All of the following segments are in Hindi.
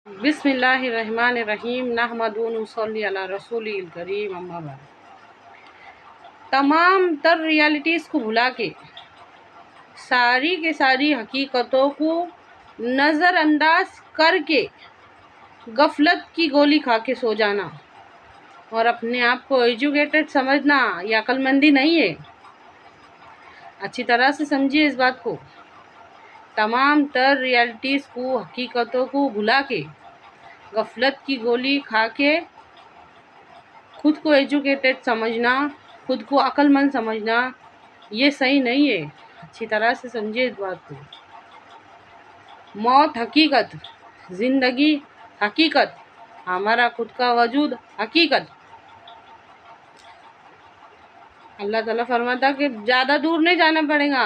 बिस्मिल्लाहिर्रहमानिर्रहीम नहमदुहु व नुसल्ली अला रसूलिल करीम अम्मा बाद। तमाम तर रियलिटीज़ को भुला के सारी के सारी हकीकतों को नज़रअंदाज करके गफलत की गोली खा के सो जाना और अपने आप को एजुकेटेड समझना यह अक्लमंदी नहीं है। अच्छी तरह से समझिए इस बात को। तमाम तर रियलिटीज़ को हकीकतों को भुला के गफलत की गोली खा के खुद को एजुकेटेड समझना, खुद को अक्लमंद समझना, ये सही नहीं है। अच्छी तरह से समझिए इस बात को। मौत हकीकत, ज़िंदगी हकीकत, हमारा खुद का वजूद हकीकत। अल्लाह ताला फरमाता कि ज़्यादा दूर नहीं जाना पड़ेगा,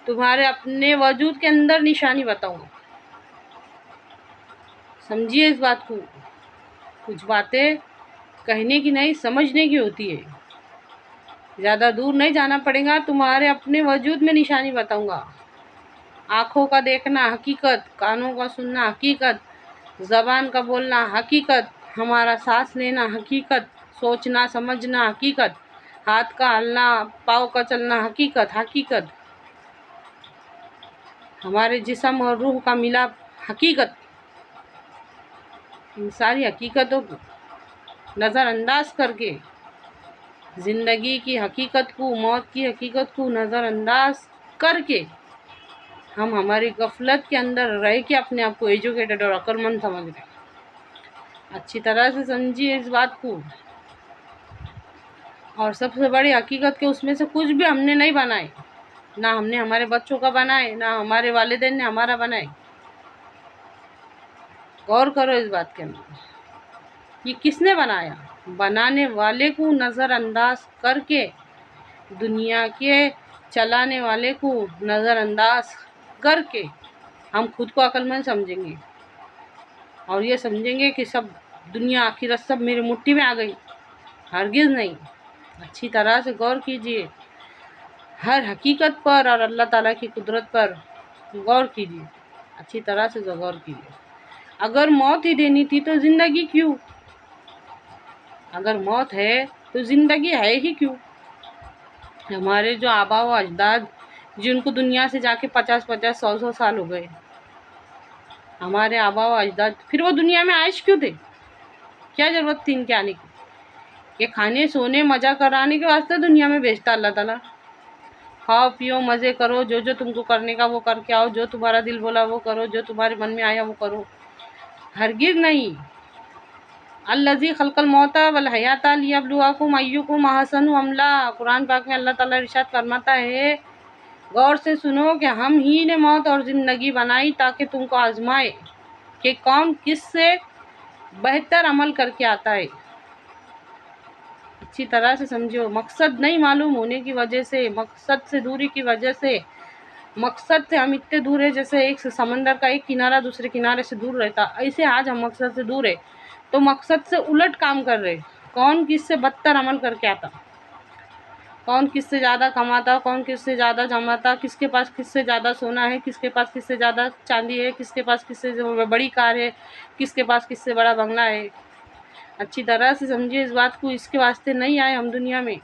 तुम्हारे अपने वजूद के अंदर निशानी बताऊँगा। समझिए इस बात को। कुछ बातें कहने की नहीं, समझने की होती है। ज़्यादा दूर नहीं जाना पड़ेगा, तुम्हारे अपने वजूद में निशानी बताऊँगा। आँखों का देखना हकीकत, कानों का सुनना हकीकत, ज़बान का बोलना हकीकत, हमारा सांस लेना हकीकत, सोचना समझना हकीकत, हाथ का हलना, पाँव का चलना हकीकत हकीकत, हमारे जिस्म और रूह का मिलाप हकीकत। इन सारी हकीकतों को नज़रअंदाज करके ज़िंदगी की हकीकत को, मौत की हकीकत को नज़रअंदाज करके हम हमारी गफलत के अंदर रह के अपने आप को एजुकेटेड और अक्लमंद समझ रहे हैं। अच्छी तरह से समझिए इस बात को। और सबसे बड़ी हकीकत के उसमें से कुछ भी हमने नहीं बनाए, ना हमने हमारे बच्चों का बनाए, ना हमारे वालिदैन ने हमारा बनाए। गौर करो इस बात के अंदर। ये किसने बनाया? बनाने वाले को नज़रअंदाज करके, दुनिया के चलाने वाले को नज़रअंदाज करके हम खुद को अक्लमंद समझेंगे और ये समझेंगे कि सब दुनिया आखिरत सब मेरी मुट्ठी में आ गई। हरगिज़ नहीं। अच्छी तरह से गौर कीजिए हर हकीकत पर और अल्लाह ताला की कुदरत पर गौर कीजिए। अच्छी तरह से गौर कीजिए। अगर मौत ही देनी थी तो ज़िंदगी क्यों? अगर मौत है तो ज़िंदगी है ही क्यों? हमारे जो आबा व अजदाद जिनको दुनिया से जाके 50-50, 100-100 साल हो गए, हमारे आबा व अजदाद, फिर वो दुनिया में आइश क्यों थे? क्या ज़रूरत थी इनके आने की? ये खाने सोने मज़ा कराने के वास्ते दुनिया में भेजता अल्लाह ताला। खाओ पियो मज़े करो, जो जो तुमको करने का वो करके आओ, जो तुम्हारा दिल बोला वो करो, जो तुम्हारे मन में आया वो करो। हरगिज़ नहीं। अल्लज़ी खलक़ल मौता वल हयाता लियब्लुवकुम अय्युकुम अहसनु अमला। कुरान पाक में अल्लाह ताला इरशाद फरमाता है, गौर से सुनो कि हम ही ने मौत और ज़िंदगी बनाई ताकि तुमको आजमाए कि कौन किससे बेहतर अमल करके आता है। अच्छी तरह से समझो। मकसद नहीं मालूम होने की वजह से, मकसद से दूरी की वजह से, मकसद से हम इतने दूर है जैसे एक समंदर का एक किनारा दूसरे किनारे से दूर रहता, ऐसे आज हम मकसद से दूर है तो मकसद से उलट काम कर रहे। कौन किससे बदतर अमल करके आता, कौन किससे ज़्यादा कमाता, कौन किससे ज़्यादा जमाता, किसके पास किससे ज़्यादा सोना है, किसके पास किससे ज़्यादा चांदी है, किसके पास किससे बड़ी कार है, किसके पास किससे बड़ा बंगला है। अच्छी तरह से समझिए इस बात को। इसके वास्ते नहीं आए हम दुनिया में।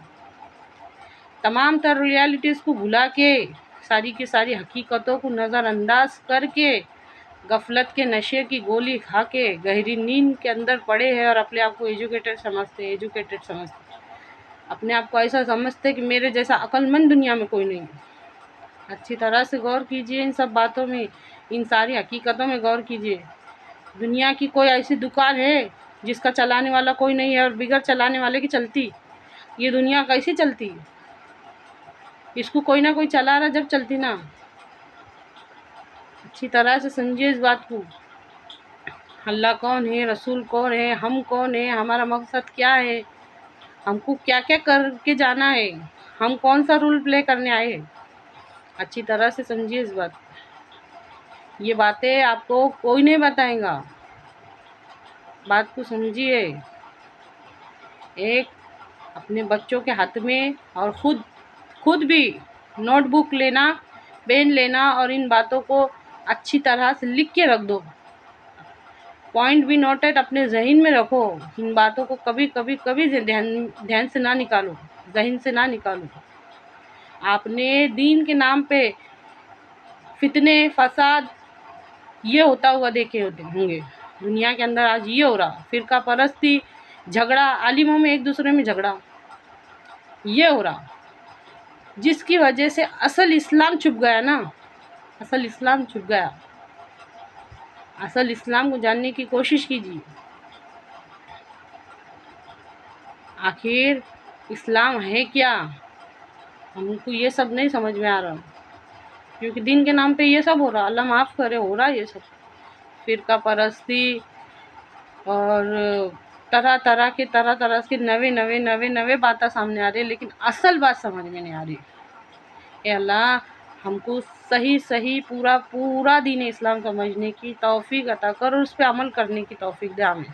तमाम तर रियलिटीज़ को भुला के, सारी की सारी हकीकतों को नज़रअंदाज करके, गफलत के नशे की गोली खा के गहरी नींद के अंदर पड़े हैं और अपने आप को एजुकेटेड समझते, अपने आप को ऐसा समझते कि मेरे जैसा अक्लमंद दुनिया में कोई नहीं है। अच्छी तरह से गौर कीजिए इन सब बातों में, इन सारी हकीकतों में गौर कीजिए। दुनिया की कोई ऐसी दुकान है जिसका चलाने वाला कोई नहीं है और बिगैर चलाने वाले की चलती? ये दुनिया कैसे चलती? इसको कोई ना कोई चला रहा जब चलती ना। अच्छी तरह से समझिए इस बात को। अल्लाह कौन है, रसूल कौन है, हम कौन है, हमारा मकसद क्या है, हमको क्या क्या करके जाना है, हम कौन सा रोल प्ले करने आए हैं। अच्छी तरह से समझिए इस बात को। ये बातें आपको कोई नहीं बताएगा। बात को समझिए। एक अपने बच्चों के हाथ में और खुद भी नोटबुक लेना, पेन लेना और इन बातों को अच्छी तरह से लिख के रख दो। पॉइंट भी नोटेड अपने जहन में रखो। इन बातों को कभी कभी कभी ध्यान से ना निकालो, जहन से ना निकालो। आपने दीन के नाम पे फितने फसाद ये होता हुआ देखे होंगे दुनिया के अंदर। आज ये हो रहा, फिरका परस्ती, झगड़ा, आलिमों में एक दूसरे में झगड़ा, ये हो रहा, जिसकी वजह से असल इस्लाम छुप गया ना, असल इस्लाम छुप गया। असल इस्लाम को जानने की कोशिश कीजिए। आखिर इस्लाम है क्या? हमको ये सब नहीं समझ में आ रहा, क्योंकि दिन के नाम पे ये सब हो रहा। अल्लाह माफ़ करे, हो रहा ये सब, फिरका परस्ती और तरह तरह के नवे बातें सामने आ रही है, लेकिन असल बात समझ में नहीं आ रही। ए अल्लाह, हमको सही पूरा दीन इस्लाम समझने की तौफीक अता कर और उस पर अमल करने की तौफीक दे। आमीन।